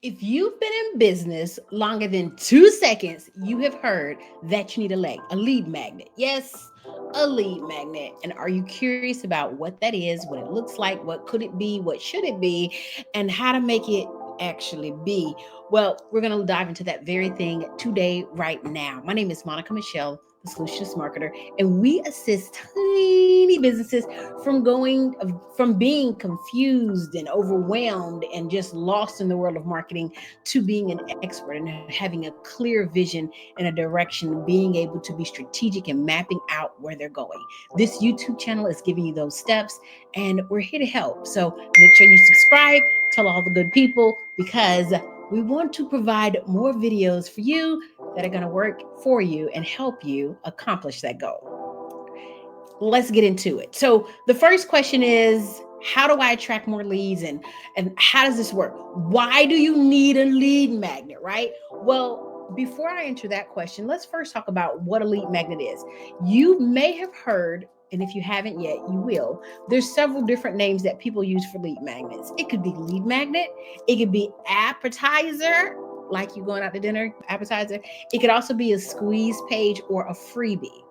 If you've been in business longer than 2 seconds, you have heard that you need a lead magnet. Yes, a lead magnet. And are you curious about what that is, what it looks like, what could it be, what should it be, and how to make it actually be? Well, we're going to dive into that very thing today, right now. My name is Monica Michelle, the Solutions Marketer, and we assist tiny businesses from being confused and overwhelmed and just lost in the world of marketing to being an expert and having a clear vision and a direction, being able to be strategic and mapping out where they're going. This YouTube channel is giving you those steps, and we're here to help. So make sure you subscribe, tell all the good people, because we want to provide more videos for you that are going to work for you and help you accomplish that goal. Let's get into it. So the first question is, how do I attract more leads, and how does this work? Why do you need a lead magnet, right? Well, before I answer that question, let's first talk about what a lead magnet is. You may have heard, and if you haven't yet, you will. There's several different names that people use for lead magnets. It could be lead magnet, it could be appetizer, like you going out to dinner, appetizer. It could also be a squeeze page or a freebie.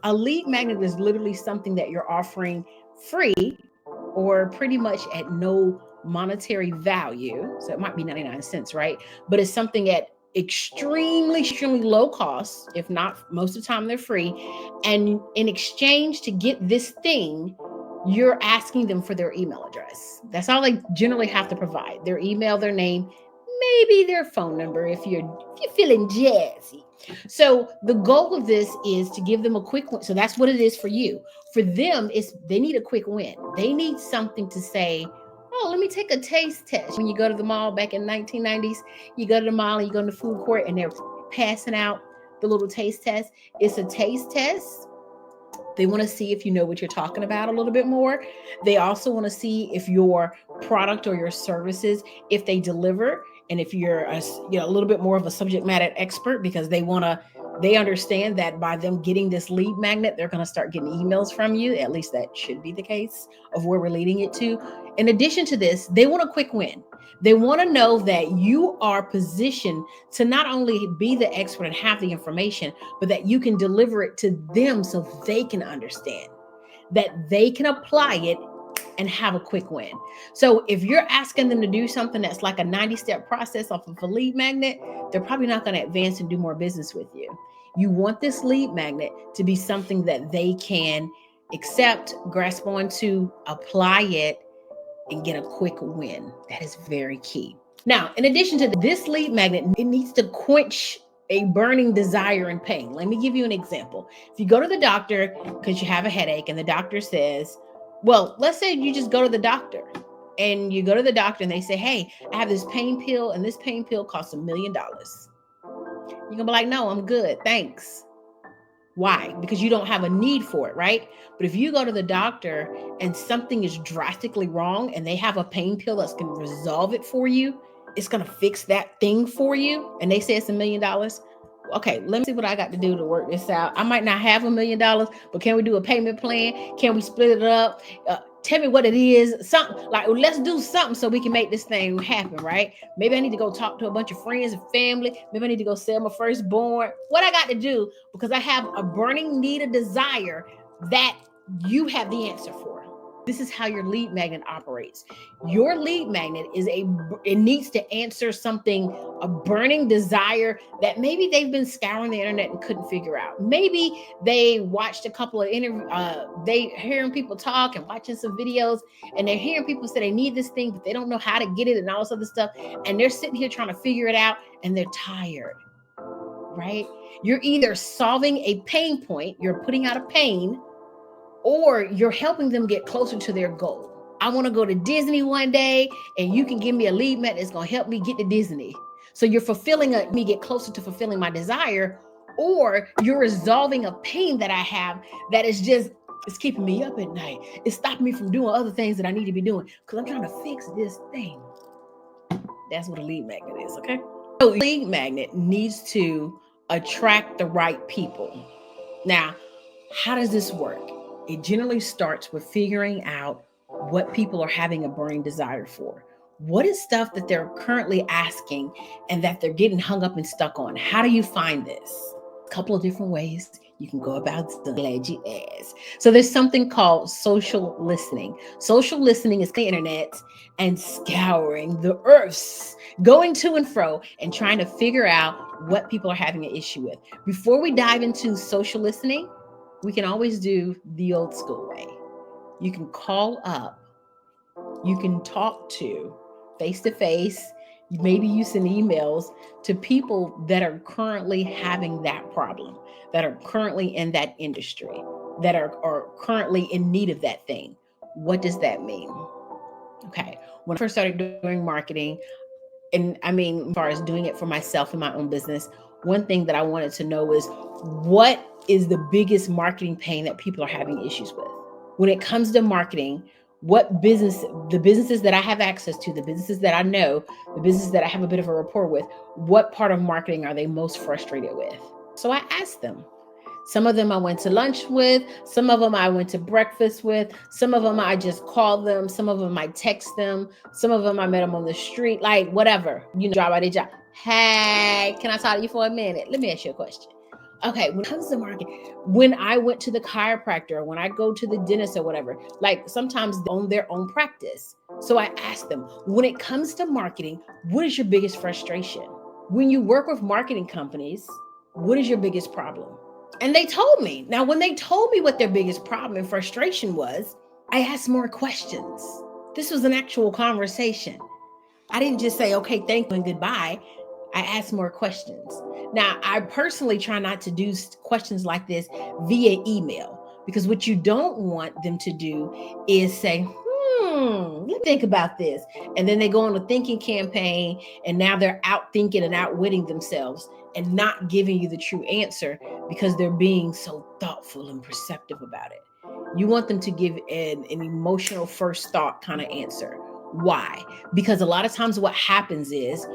A lead magnet is literally something that you're offering free or pretty much at no monetary value. So it might be 99 cents, right? But it's something at extremely low cost. If not, most of the time they're free. And in exchange to get this thing, you're asking them for their email address. That's all they generally have to provide: their email, their name, maybe their phone number if you're feeling jazzy. So the goal of this is to give them a quick win. So that's what it is for you. For them, they need a quick win. They need something to say, oh, let me take a taste test. When you go to the mall back in 1990s, you go to the mall and you go in the food court and they're passing out the little taste test. It's a taste test. They want to see if you know what you're talking about a little bit more. They also want to see if your product or your services, if they deliver, and if you're a little bit more of a subject matter expert, because they understand that by them getting this lead magnet, they're going to start getting emails from you. At least that should be the case of where we're leading it to. In addition to this, they want a quick win. They want to know that you are positioned to not only be the expert and have the information, but that you can deliver it to them so they can understand, that they can apply it and have a quick win. So if you're asking them to do something that's like a 90-step process off of a lead magnet, they're probably not going to advance and do more business with you. You want this lead magnet to be something that they can accept, grasp onto, apply it, and get a quick win. That is very key. Now, in addition to this lead magnet, it needs to quench a burning desire and pain. Let me give you an example. If you go to the doctor because you have a headache and the doctor says, well, let's say you just go to the doctor and you go to the doctor and they say, hey, I have this pain pill and this pain pill costs $1 million. You're going to be like, no, I'm good. Thanks. Why? Because you don't have a need for it, right? But if you go to the doctor and something is drastically wrong and they have a pain pill that's going to resolve it for you, it's going to fix that thing for you, and they say it's $1 million. Okay, let me see what I got to do to work this out. I might not have $1 million, but can we do a payment plan? Can we split it up? Tell me what it is. Something like, let's do something so we can make this thing happen, right? Maybe I need to go talk to a bunch of friends and family. Maybe I need to go sell my firstborn. What I got to do, because I have a burning need, a desire that you have the answer for. This is how your lead magnet operates. Your lead magnet it needs to answer something, a burning desire that maybe they've been scouring the internet and couldn't figure out. Maybe they watched a couple of interviews, they hearing people talk and watching some videos, and they're hearing people say they need this thing, but they don't know how to get it and all this other stuff. And they're sitting here trying to figure it out and they're tired, right? You're either solving a pain point, you're putting out a pain, or you're helping them get closer to their goal. I want to go to Disney one day, and you can give me a lead magnet that's going to help me get to Disney. So you're me get closer to fulfilling my desire, or you're resolving a pain that I have that is it's keeping me up at night. It's stopping me from doing other things that I need to be doing because I'm trying to fix this thing. That's what a lead magnet is, okay? So a lead magnet needs to attract the right people. Now, how does this work? It generally starts with figuring out what people are having a burning desire for. What is stuff that they're currently asking and that they're getting hung up and stuck on? How do you find this? A couple of different ways you can go about it. Glad you asked. So there's something called social listening. Social listening is the internet and scouring the earths, going to and fro and trying to figure out what people are having an issue with. Before we dive into social listening, we can always do the old school way. You can call up, you can talk to face, maybe you send emails to people that are currently having that problem, that are currently in that industry, that are currently in need of that thing. What does that mean? Okay. When I first started doing marketing, and I mean, as far as doing it for myself in my own business, one thing that I wanted to know is what is the biggest marketing pain that people are having issues with? When it comes to marketing, what the businesses that I have access to, the businesses that I know, the businesses that I have a bit of a rapport with, what part of marketing are they most frustrated with? So I asked them. Some of them I went to lunch with, some of them I went to breakfast with, some of them I just called them, some of them I text them, some of them I met them on the street, like whatever, job by their job. Hey, can I talk to you for a minute? Let me ask you a question. Okay, when it comes to marketing, when I went to the chiropractor, when I go to the dentist or whatever, like sometimes they own their own practice. So I asked them, when it comes to marketing, what is your biggest frustration? When you work with marketing companies, what is your biggest problem? And they told me. Now, when they told me what their biggest problem and frustration was, I asked more questions. This was an actual conversation. I didn't just say, okay, thank you and goodbye. I asked more questions. Now, I personally try not to do questions like this via email, because what you don't want them to do is say, let me think about this. And then they go on a thinking campaign and now they're out thinking and outwitting themselves and not giving you the true answer because they're being so thoughtful and perceptive about it. You want them to give an emotional first thought kind of answer. Why? Because a lot of times what happens is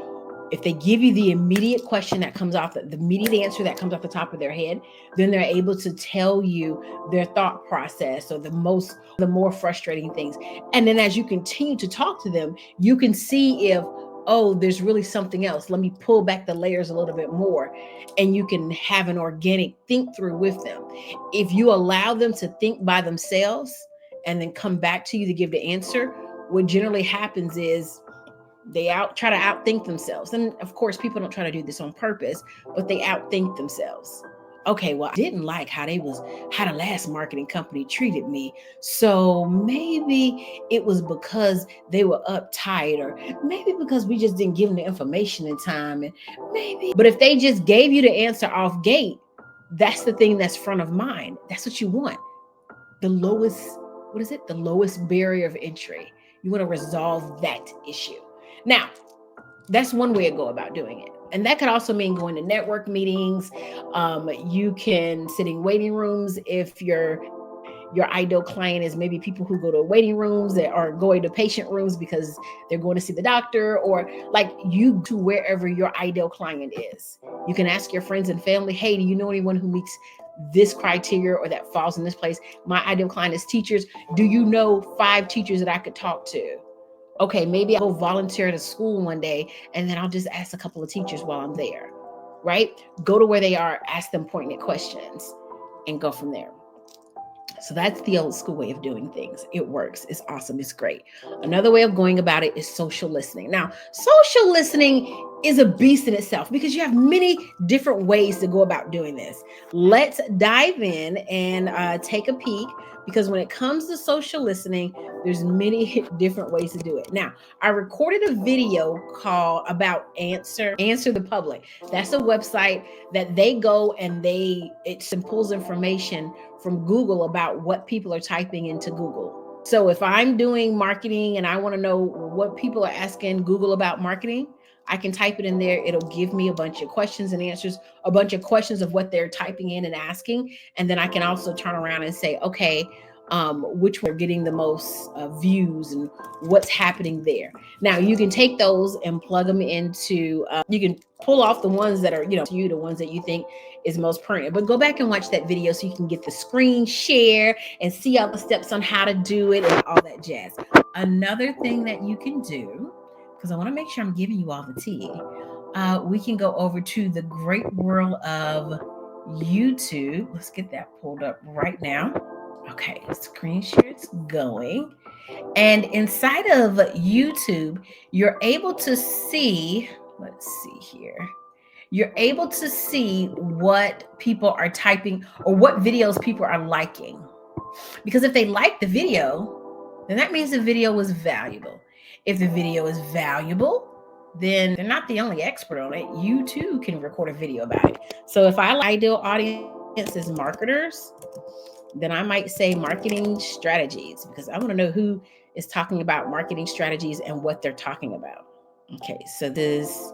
if they give you the immediate question that comes off, the immediate answer that comes off the top of their head, then they're able to tell you their thought process or the more frustrating things. And then as you continue to talk to them, you can see if, oh, there's really something else. Let me pull back the layers a little bit more. And you can have an organic think through with them. If you allow them to think by themselves and then come back to you to give the answer, what generally happens is they try to outthink themselves. And of course, people don't try to do this on purpose, but they outthink themselves. Okay, well, I didn't like how the last marketing company treated me. So maybe it was because they were uptight, or maybe because we just didn't give them the information in time. And maybe, but if they just gave you the answer off gate, that's the thing that's front of mind. That's what you want. The lowest barrier of entry. You want to resolve that issue. Now, that's one way to go about doing it. And that could also mean going to network meetings. You can sit in waiting rooms if your ideal client is maybe people who go to waiting rooms that are going to patient rooms because they're going to see the doctor, or like you to wherever your ideal client is. You can ask your friends and family, hey, do you know anyone who meets this criteria or that falls in this place? My ideal client is teachers. Do you know 5 teachers that I could talk to? Okay, maybe I'll go volunteer at a school one day and then I'll just ask a couple of teachers while I'm there, right? Go to where they are, ask them pointed questions and go from there. So that's the old school way of doing things. It works. It's awesome. It's great. Another way of going about it is social listening. Now, social listening is a beast in itself because you have many different ways to go about doing this. Let's dive in and take a peek, because when it comes to social listening, there's many different ways to do it. Now, I recorded a video called about Answer the Public. That's a website that they go and it pulls information from Google about what people are typing into Google. So if I'm doing marketing and I want to know what people are asking Google about marketing, I can type it in there. It'll give me a bunch of questions and answers, a bunch of questions of what they're typing in and asking. And then I can also turn around and say, okay, which are getting the most views and what's happening there. Now you can take those and plug them into, you can pull off the ones that are, the ones that you think is most pertinent, but go back and watch that video so you can get the screen share and see all the steps on how to do it and all that jazz. Another thing that you can do because I want to make sure I'm giving you all the tea. We can go over to the great world of YouTube. Let's get that pulled up right now. Okay, screen share it's going. And inside of YouTube, you're able to see, let's see here. You're able to see what people are typing or what videos people are liking. Because if they like the video, then that means the video was valuable. If the video is valuable, then they're not the only expert on it. You too can record a video about it. So if I ideal audience is marketers, then I might say marketing strategies because I want to know who is talking about marketing strategies and what they're talking about. Okay, so this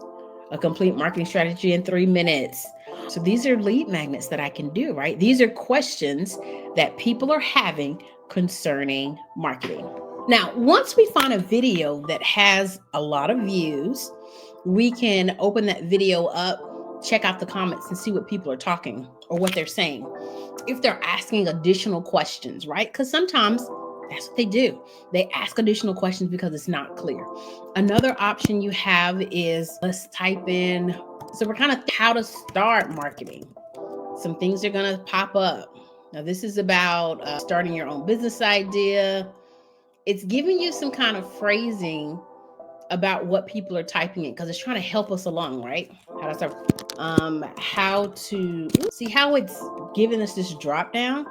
a complete marketing strategy in 3 minutes. So these are lead magnets that I can do, right? These are questions that people are having concerning marketing. Now, once we find a video that has a lot of views, we can open that video up, check out the comments and see what people are talking or what they're saying. If they're asking additional questions, right? Because sometimes that's what they do. They ask additional questions because it's not clear. Another option you have is let's type in, so we're kind of how to start marketing. Some things are going to pop up. Now, this is about starting your own business idea. It's giving you some kind of phrasing about what people are typing in because it's trying to help us along, right? How to start, how to see how it's giving us this drop down,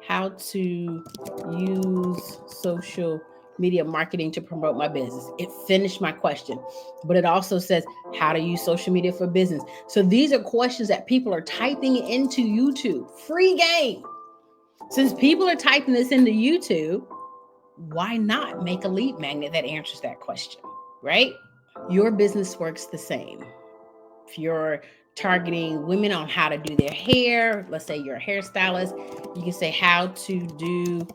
how to use social media marketing to promote my business. It finished my question, but it also says how to use social media for business. So these are questions that people are typing into YouTube. Free game. Since people are typing this into YouTube, why not make a lead magnet that answers that question, right? Your business works the same. If you're targeting women on how to do their hair, let's say you're a hairstylist, you can say how to do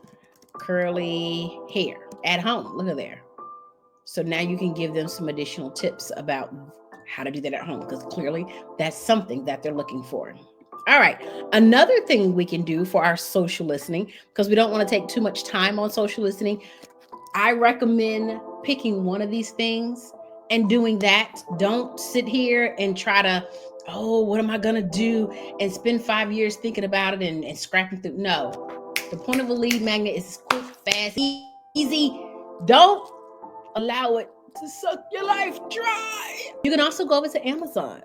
curly hair at home. Look at there. So now you can give them some additional tips about how to do that at home because clearly that's something that they're looking for. All right. Another thing we can do for our social listening, because we don't want to take too much time on social listening, I recommend picking one of these things and doing that. Don't sit here and try to, oh, what am I going to do? And spend 5 years thinking about it and scrapping through. No, the point of a lead magnet is quick, fast, easy. Don't allow it to suck your life dry. You can also go over to Amazon.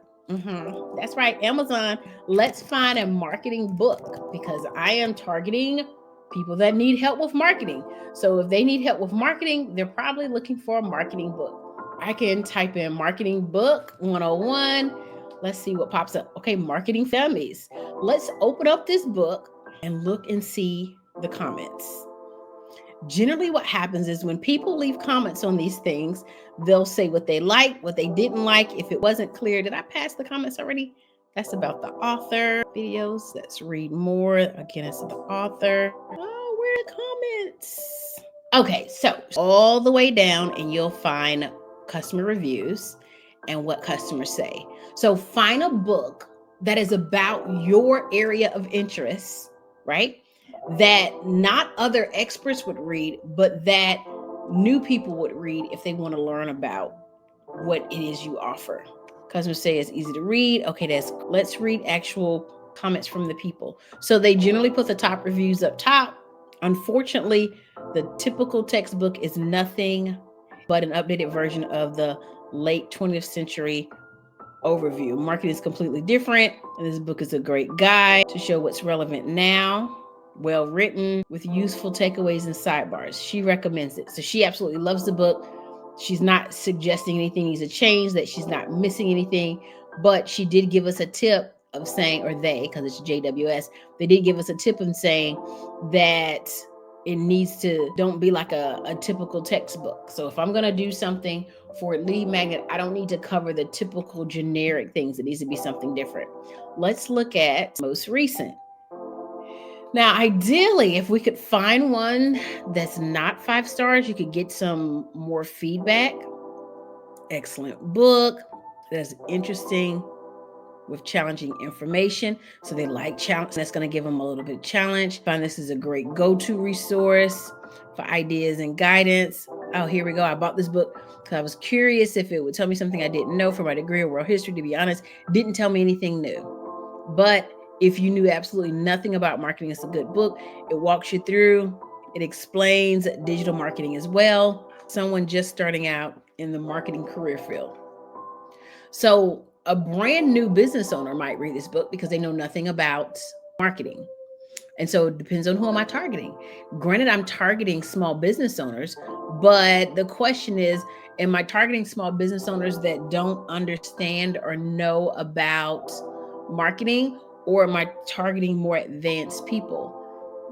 That's right, Amazon. Let's find a marketing book because I am targeting people that need help with marketing. So if they need help with marketing, they're probably looking for a marketing book. I can type in marketing book 101. Let's see what pops up. Okay, marketing for dummies. Let's open up this book and look and see the comments. Generally, what happens is when people leave comments on these things, they'll say what they like, what they didn't like. If it wasn't clear, did I pass the comments already? That's about the author. Videos, let's read more. Again, it's the author. Oh, where are the comments? Okay, so all the way down and you'll find customer reviews and what customers say. So find a book that is about your area of interest, right? That not other experts would read, but that new people would read if they want to learn about what it is you offer. Customers say it's easy to read. Okay, let's read actual comments from the people. So they generally put the top reviews up top. Unfortunately, the typical textbook is nothing but an updated version of the late 20th century overview. Marketing is completely different, and this book is a great guide to show what's relevant now. Well written with useful takeaways and sidebars. She recommends it. So she absolutely loves the book. She's not suggesting anything needs to change, that she's not missing anything, but she did give us a tip of saying, or they, because it's JWS, they did give us a tip in saying that it needs to, don't be like a typical textbook. So if I'm going to do something for a lead magnet, I don't need to cover the typical generic things. It needs to be something different. Let's look at most recent. Now, ideally, if we could find one that's not 5 stars, you could get some more feedback. Excellent book. That's interesting with challenging information. So they like challenge. That's going to give them a little bit of challenge. Find this is a great go-to resource for ideas and guidance. Oh, here we go. I bought this book because I was curious if it would tell me something I didn't know for my degree of world history. To be honest, didn't tell me anything new. But if you knew absolutely nothing about marketing, it's a good book. It walks you through, it explains digital marketing as well. Someone just starting out in the marketing career field. So, a brand new business owner might read this book because they know nothing about marketing. And so it depends on who am I targeting. Granted, I'm targeting small business owners, but the question is, am I targeting small business owners that don't understand or know about marketing, or am I targeting more advanced people?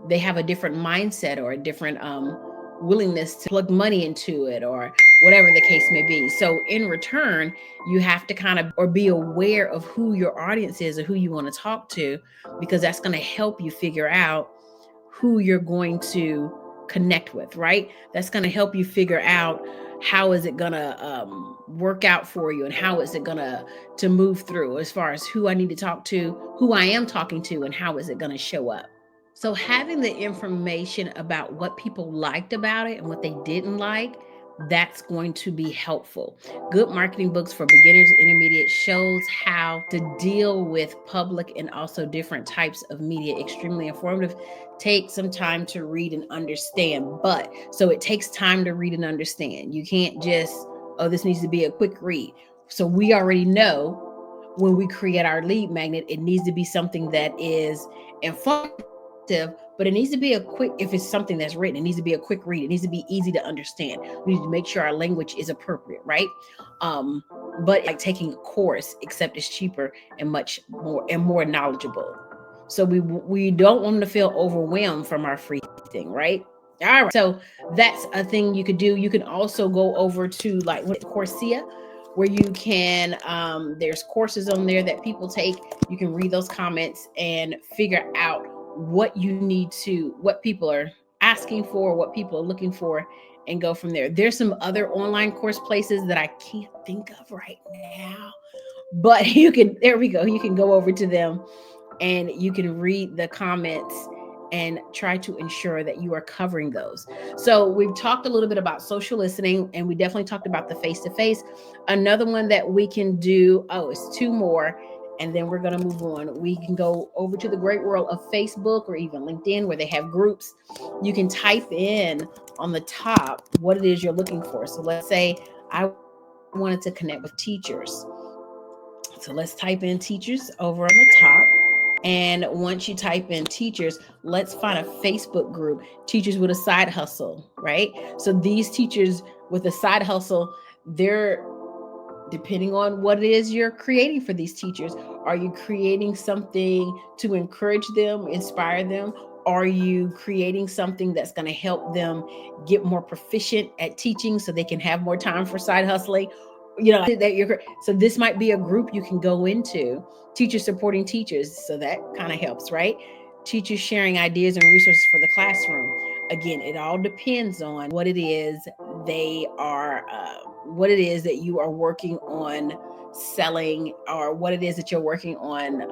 They have a different mindset or a different willingness to plug money into it, or whatever the case may be. So in return, you have to kind of or be aware of who your audience is or who you want to talk to, because that's going to help you figure out who you're going to connect with, right? That's going to help you figure out how is it going to work out for you, and how is it going to move through, as far as who I need to talk to, who I am talking to, and how is it going to show up. So having the information about what people liked about it and what they didn't like, that's going to be helpful. Good marketing books for beginners, intermediate, shows how to deal with public and also different types of media. Extremely informative. Take some time to read and understand. But so it takes time to read and understand. You can't just, oh, this needs to be a quick read. So we already know when we create our lead magnet, it needs to be something that is informative, but it needs to be a quick, if it's something that's written, it needs to be a quick read. It needs to be easy to understand. We need to make sure our language is appropriate, right? But like taking a course, except it's cheaper and much more knowledgeable. So we don't want them to feel overwhelmed from our free thing, right? All right. So that's a thing you could do. You can also go over to like Coursera, where you can there's courses on there that people take. You can read those comments and figure out what you need to, what people are asking for, what people are looking for, and go from there. There's some other online course places that I can't think of right now, but you can, there we go, you can go over to them and you can read the comments and try to ensure that you are covering those. So we've talked a little bit about social listening, and we definitely talked about the face-to-face. Another one that we can do, it's two more, and then we're going to move on. We can go over to the great world of Facebook or even LinkedIn, where they have groups. You can type in on the top what it is you're looking for. So let's say I wanted to connect with teachers. So let's type in teachers over on the top. And once you type in teachers, let's find a Facebook group, teachers with a side hustle, right? So these teachers with a side hustle, they're, depending on what it is you're creating for these teachers, are you creating something to encourage them, inspire them? Are you creating something that's going to help them get more proficient at teaching so they can have more time for side hustling? So this might be a group you can go into, teachers supporting teachers. So that kind of helps, right? Teachers sharing ideas and resources for the classroom. Again, it all depends on what it is they are, what it is that you are working on selling, or what it is that you're working on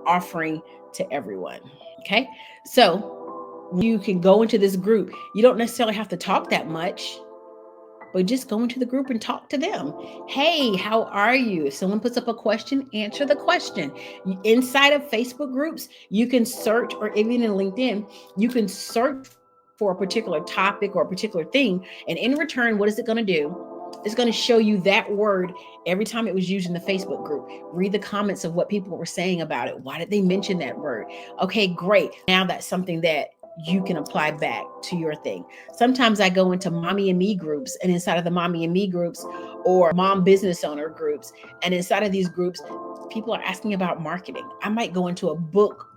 offering to everyone. Okay. So you can go into this group. You don't necessarily have to talk that much, but just go into the group and talk to them. Hey, how are you? If someone puts up a question, answer the question. Inside of Facebook groups, you can search, or even in LinkedIn, you can search for a particular topic or a particular thing. And in return, what is it going to do? It's going to show you that word every time it was used in the Facebook group. Read the comments of what people were saying about it. Why did they mention that word? Okay, great. Now that's something that you can apply back to your thing. Sometimes I go into mommy and me groups, and inside of the mommy and me groups, or mom business owner groups, and inside of these groups, people are asking about marketing. I might go into a book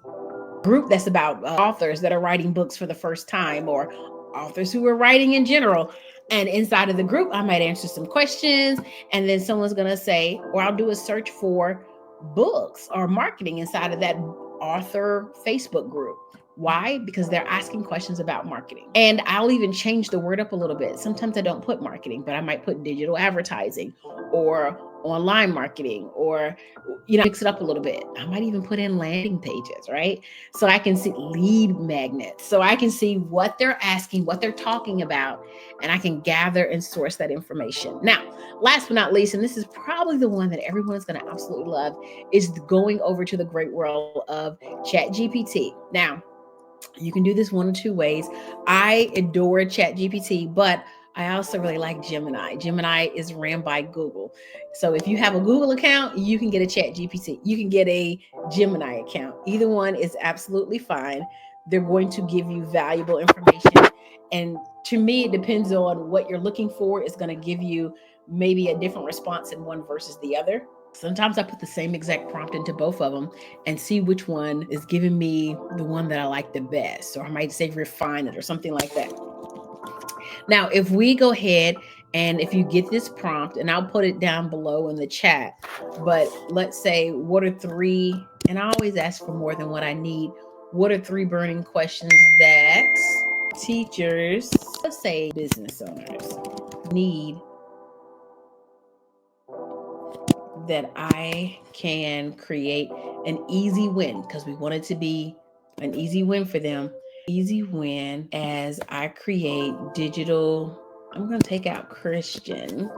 group that's about authors that are writing books for the first time, or authors who are writing in general. And inside of the group, I might answer some questions, and then someone's going to say, or I'll do a search for books or marketing inside of that author Facebook group. Why? Because they're asking questions about marketing. And I'll even change the word up a little bit. Sometimes I don't put marketing, but I might put digital advertising or online marketing, or mix it up a little bit. I might even put in landing pages, right? So I can see lead magnets, so I can see what they're asking, what they're talking about, and I can gather and source that information. Now, last but not least, and this is probably the one that everyone is going to absolutely love, is going over to the great world of ChatGPT. Now, you can do this one or two ways. I adore ChatGPT, but I also really like Gemini. Gemini is ran by Google. So if you have a Google account, you can get a ChatGPT. You can get a Gemini account. Either one is absolutely fine. They're going to give you valuable information. And to me, it depends on what you're looking for. It's going to give you maybe a different response in one versus the other. Sometimes I put the same exact prompt into both of them and see which one is giving me the one that I like the best, or I might say refine it or something like that. Now, if we go ahead and if you get this prompt, and I'll put it down below in the chat, but let's say, what are three, and I always ask for more than what I need. What are three burning questions that teachers, let's say business owners, need that I can create an easy win, because we want it to be an easy win for them. Easy win as I create digital. I'm going to take out Christian.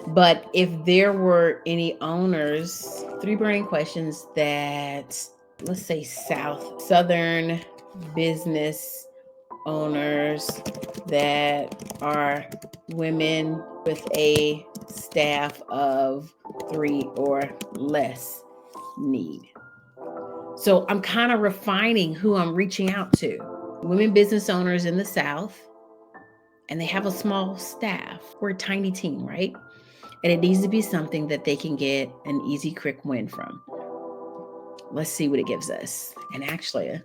But if there were any owners, three burning questions that, let's say, Southern business owners that are women with a staff of 3 or less need. So I'm kind of refining who I'm reaching out to. Women business owners in the South, and they have a small staff. We're a tiny team, right? And it needs to be something that they can get an easy, quick win from. Let's see what it gives us. And actually,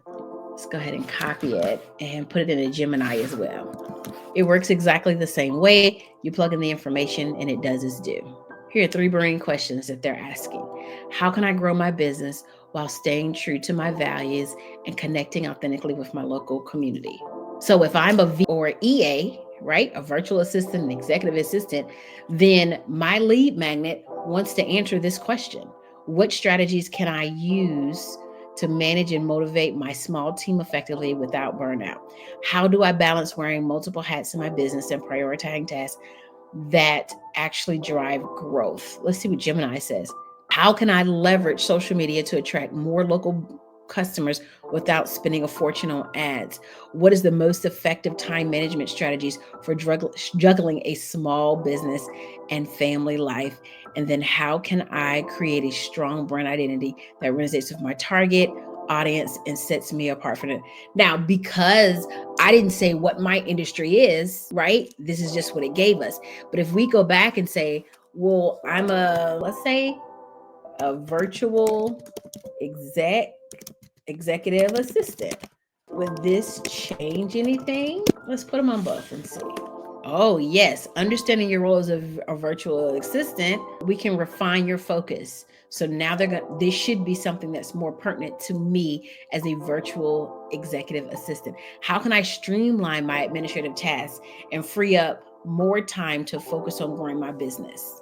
let's go ahead and copy it and put it in a Gemini as well. It works exactly the same way. You plug in the information and it does its due. Here are three burning questions that they're asking. How can I grow my business while staying true to my values and connecting authentically with my local community? So if I'm a V or EA, right, a virtual assistant, an executive assistant, then my lead magnet wants to answer this question. What strategies can I use to manage and motivate my small team effectively without burnout? How do I balance wearing multiple hats in my business and prioritizing tasks that actually drive growth? Let's see what Gemini says. How can I leverage social media to attract more local customers without spending a fortune on ads? What is the most effective time management strategies for juggling a small business and family life? And then how can I create a strong brand identity that resonates with my target audience and sets me apart from it? Now, because I didn't say what my industry is, right? This is just what it gave us. But if we go back and say, well, I'm let's say a virtual executive assistant. Would this change anything? Let's put them on both and see. Oh, yes. Understanding your role as a virtual assistant, we can refine your focus. So now this should be something that's more pertinent to me as a virtual executive assistant. How can I streamline my administrative tasks and free up more time to focus on growing my business?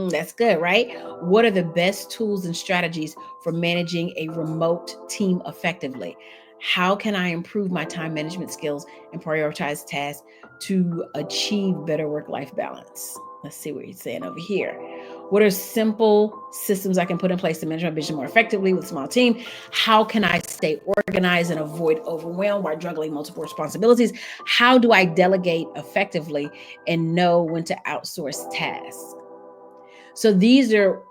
That's good, right? What are the best tools and strategies for managing a remote team effectively? How can I improve my time management skills and prioritize tasks to achieve better work-life balance? Let's see what he's saying over here. What are simple systems I can put in place to manage my business more effectively with a small team? How can I stay organized and avoid overwhelm while juggling multiple responsibilities? How do I delegate effectively and know when to outsource tasks? So these are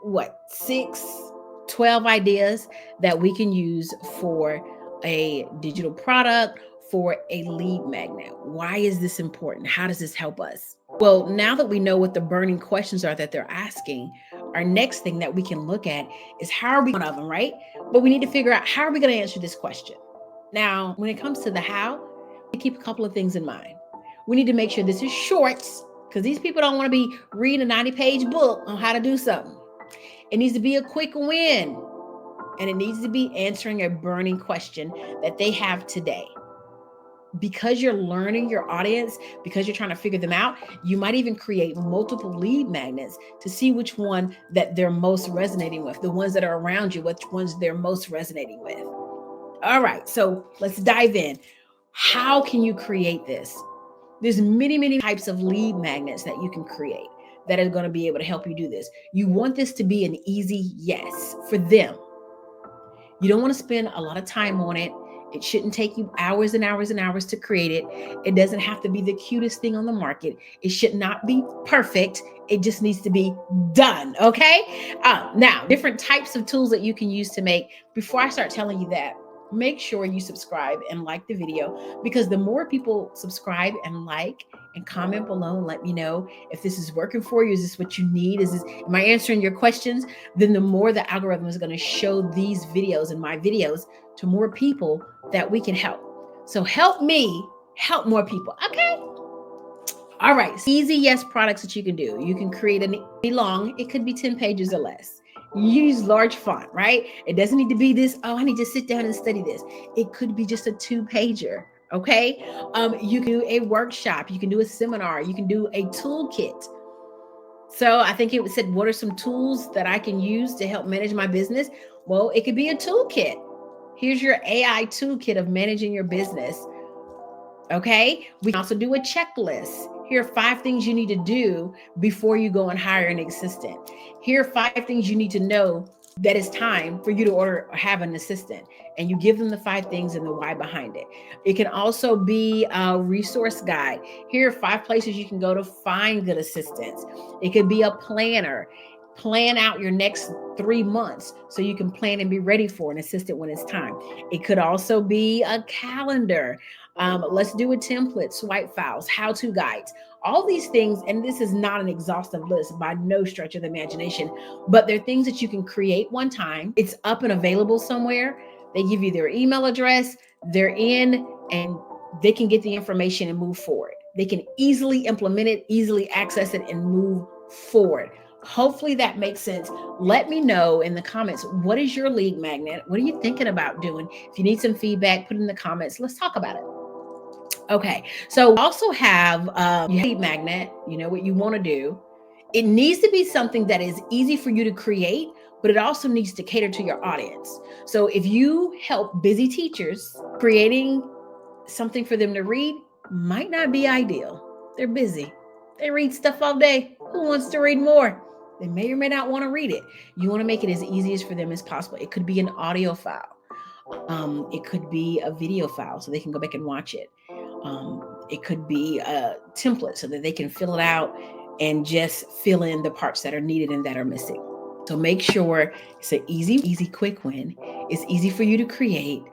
12 ideas that we can use for a digital product, for a lead magnet. Why is this important? How does this help us? Well, now that we know what the burning questions are that they're asking, our next thing that we can look at is how are we one of them, right? But we need to figure out how are we going to answer this question. Now, when it comes to the how, we keep a couple of things in mind. We need to make sure this is short, because these people don't want to be reading a 90-page book on how to do something. It needs to be a quick win. And it needs to be answering a burning question that they have today. because you're learning your audience, because you're trying to figure them out, you might even create multiple lead magnets to see which one that they're most resonating with, the ones that are around you, which ones they're most resonating with. All right, so let's dive in. How can you create this? There's many types of lead magnets that you can create that are going to be able to help you do this. You want this to be an easy yes for them. You don't want to spend a lot of time on it. It shouldn't take you hours and hours and hours to create it. It doesn't have to be the cutest thing on the market. It should not be perfect. It just needs to be done. Okay. Now, different types of tools that you can use to make. Before I start telling you that, make sure you subscribe and like the video, because the more people subscribe and like and comment below and let me know if this is working for you, is this what you need, am I answering your questions, then the more the algorithm is going to show these videos and my videos to more people that we can help. So help me help more people. Okay. All right. Easy yes products that you can do. You can create a long, it could be 10 pages or less. Use large font, right? It doesn't need to be this, oh, I need to sit down and study this. It could be just a 2-pager. Okay. You can do a workshop, you can do a seminar, you can do a toolkit. So I think it said, what are some tools that I can use to help manage my business? Well, it could be a toolkit. Here's your AI toolkit of managing your business. Okay. We can also do a checklist. Here are 5 things you need to do before you go and hire an assistant. Here are 5 things you need to know that it's time for you to order or have an assistant. And you give them the 5 things and the why behind it. It can also be a resource guide. Here are 5 places you can go to find good assistants. It could be a planner. Plan out your next 3 months so you can plan and be ready for an assistant when it's time. It could also be a calendar. Let's do a template, swipe files, how-to guides, all these things. And this is not an exhaustive list by no stretch of the imagination, but they're things that you can create one time. It's up and available somewhere. They give you their email address, they're in, and they can get the information and move forward. They can easily implement it, easily access it, and move forward. Hopefully that makes sense. Let me know in the comments, what is your lead magnet? What are you thinking about doing? If you need some feedback, put it in the comments. Let's talk about it. Okay, so we also have your lead magnet. You know what you want to do. It needs to be something that is easy for you to create, but it also needs to cater to your audience. So if you help busy teachers, creating something for them to read might not be ideal. They're busy. They read stuff all day. Who wants to read more? They may or may not want to read it. You want to make it as easy as for them as possible. It could be an audio file. It could be a video file so they can go back and watch it. It could be a template so that they can fill it out and just fill in the parts that are needed and that are missing. So make sure it's an easy, quick win. It's easy for you to create,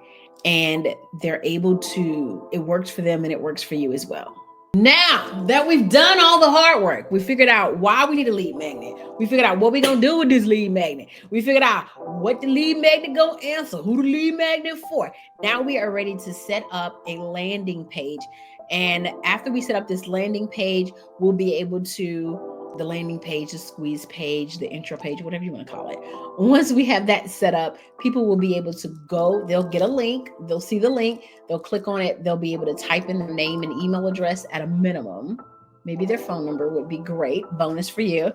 and they're able to, it works for them and it works for you as well. Now that we've done all the hard work, we figured out why we need a lead magnet. We figured out what we're going to do with this lead magnet. We figured out what the lead magnet going to answer, who the lead magnet for. Now we are ready to set up a landing page. And after we set up this landing page, we'll be able to, the landing page, the squeeze page, the intro page, whatever you want to call it. Once we have that set up, people will be able to go, they'll get a link, they'll see the link, they'll click on it, they'll be able to type in their name and email address at a minimum. Maybe their phone number would be great, bonus for you.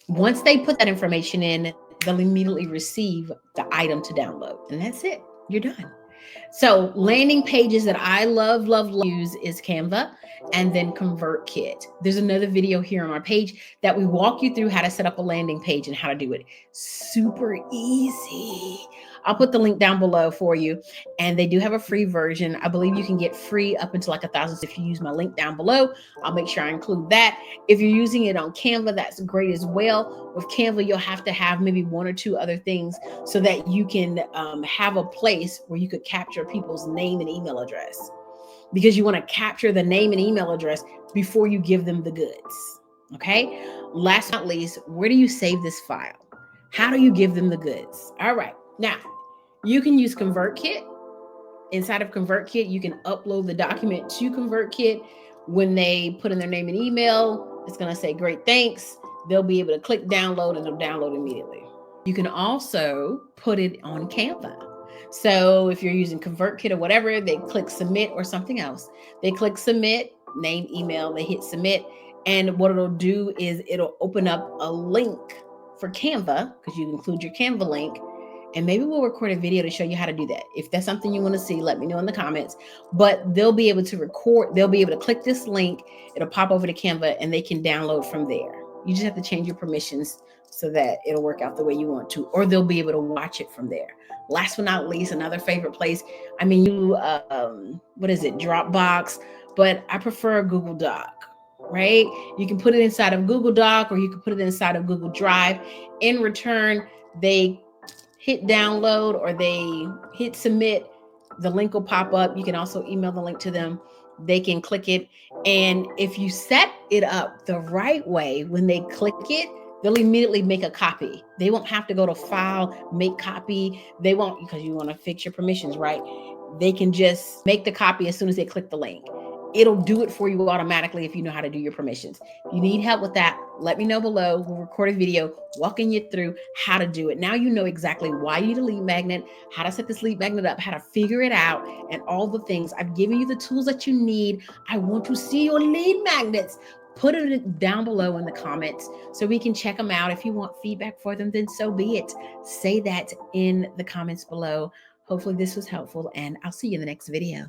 Once they put that information in, they'll immediately receive the item to download. And that's it, you're done. So landing pages that I love use is Canva and then ConvertKit. There's another video here on our page that we walk you through how to set up a landing page and how to do it. Super easy. I'll put the link down below for you. And they do have a free version. I believe you can get free up until like 1,000. If you use my link down below, I'll make sure I include that. If you're using it on Canva, that's great as well. With Canva, you'll have to have maybe 1 or 2 other things so that you can have a place where you could capture people's name and email address, because you want to capture the name and email address before you give them the goods. Okay. Last but not least, where do you save this file? How do you give them the goods? All right. Now, you can use ConvertKit. Inside of ConvertKit, you can upload the document to ConvertKit. When they put in their name and email, it's going to say, great, thanks. They'll be able to click download and it'll download immediately. You can also put it on Canva. So if you're using ConvertKit or whatever, they click submit or something else. They click submit, name, email, they hit submit. And what it'll do is it'll open up a link for Canva, because you include your Canva link. And maybe we'll record a video to show you how to do that. If that's something you want to see, let me know in the comments. But they'll be able to record, they'll be able to click this link, it'll pop over to Canva, and they can download from there. You just have to change your permissions so that it'll work out the way you want to, or they'll be able to watch it from there. Last but not least, another favorite place. I mean, what is it? Dropbox, but I prefer Google Doc, right? You can put it inside of Google Doc, or you can put it inside of Google Drive. In return, they hit download or they hit submit, the link will pop up. You can also email the link to them. They can click it. And if you set it up the right way, when they click it, they'll immediately make a copy. They won't have to go to file, make copy. They won't, because you want to fix your permissions, right? They can just make the copy as soon as they click the link. It'll do it for you automatically if you know how to do your permissions. If you need help with that, let me know below. We'll record a video walking you through how to do it. Now you know exactly why you need a lead magnet, how to set this lead magnet up, how to figure it out, and all the things. I've given you the tools that you need. I want to see your lead magnets. Put it down below in the comments so we can check them out. If you want feedback for them, then so be it. Say that in the comments below. Hopefully this was helpful, and I'll see you in the next video.